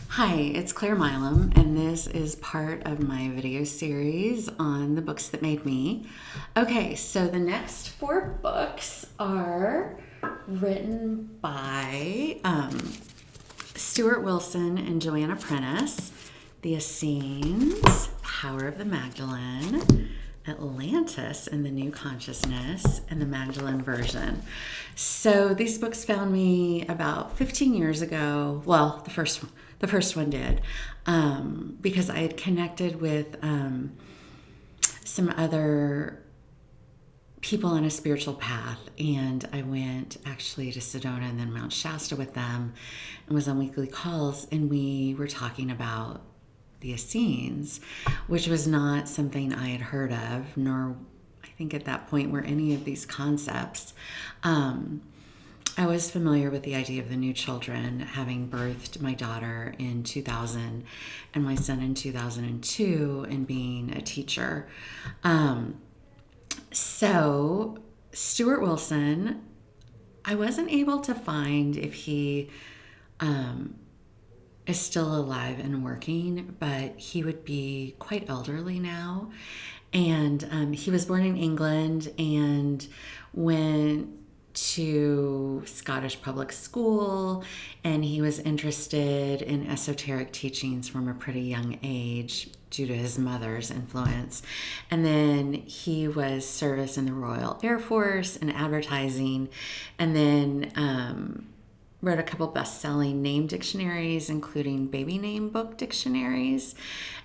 Hi, it's Claire Milam, and this is part of my video series on the books that made me. Okay, so the next four books are written by Stuart Wilson and Joanna Prentiss: The Essenes, Power of the Magdalene, Atlantis and the New Consciousness, and the Magdalene version. So these books found me about 15 years ago. Well, the first one did, because I had connected with some other people on a spiritual path, and I went actually to Sedona and then Mount Shasta with them and was on weekly calls, and we were talking about the Essenes, which was not something I had heard of, nor I think at that point were any of these concepts. I was familiar with the idea of the new children, having birthed my daughter in 2000 and my son in 2002, and being a teacher. So Stuart Wilson, I wasn't able to find if he is still alive and working, but he would be quite elderly now. And he was born in England and went to Scottish public school, and he was interested in esoteric teachings from a pretty young age due to his mother's influence. And then he was service in the Royal Air Force and advertising, and then wrote a couple best-selling name dictionaries, including baby name book dictionaries.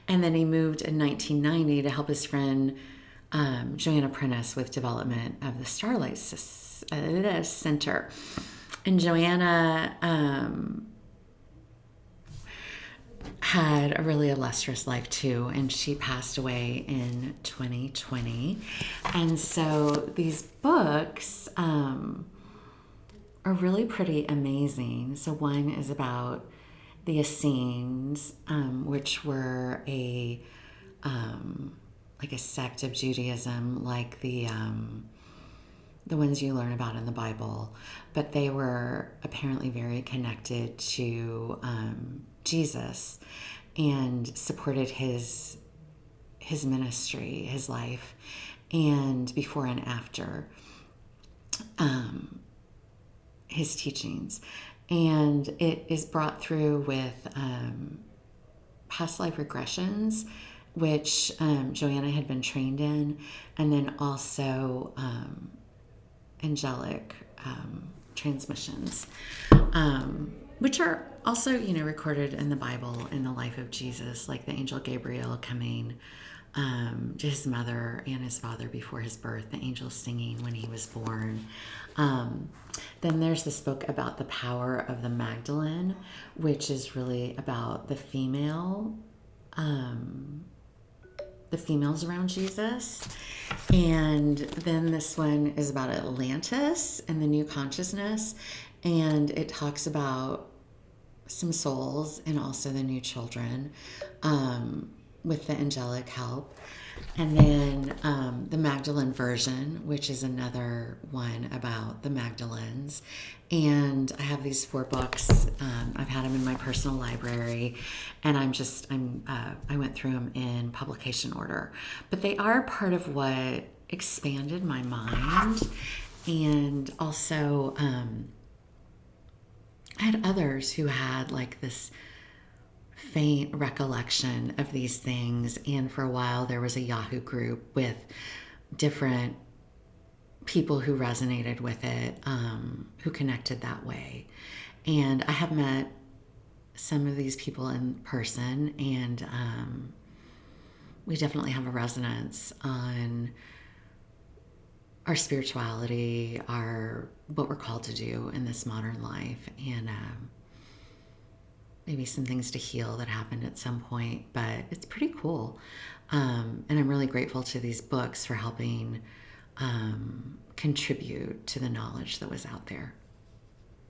And then he moved in 1990 to help his friend Joanna Prentiss with development of the Starlight Center. And Joanna had a really illustrious life too, and she passed away in 2020. And so these books are really pretty amazing. So one is about the Essenes, which were like a sect of Judaism, like the ones you learn about in the Bible, but they were apparently very connected to Jesus and supported his ministry, his life, and before and after his teachings. And it is brought through with past life regressions, which Joanna had been trained in, and then also angelic transmissions, which are also, recorded in the Bible in the life of Jesus, like the angel Gabriel coming to his mother and his father before his birth, the angels singing when he was born. Then there's this book about the power of the Magdalene, which is really about the females around Jesus. And then this one is about Atlantis and the New Consciousness, and it talks about some souls and also the new children with the angelic help. And then the Magdalene version, which is another one about the Magdalenes. And I have these four books. I've had them in my personal library, and I went through them in publication order. But they are part of what expanded my mind, and also I had others who had like this faint recollection of these things. And for a while there was a Yahoo group with different people who resonated with it, who connected that way. And I have met some of these people in person, and we definitely have a resonance on our spirituality, what we're called to do in this modern life, and maybe some things to heal that happened at some point. But it's pretty cool, and I'm really grateful to these books for helping contribute to the knowledge that was out there.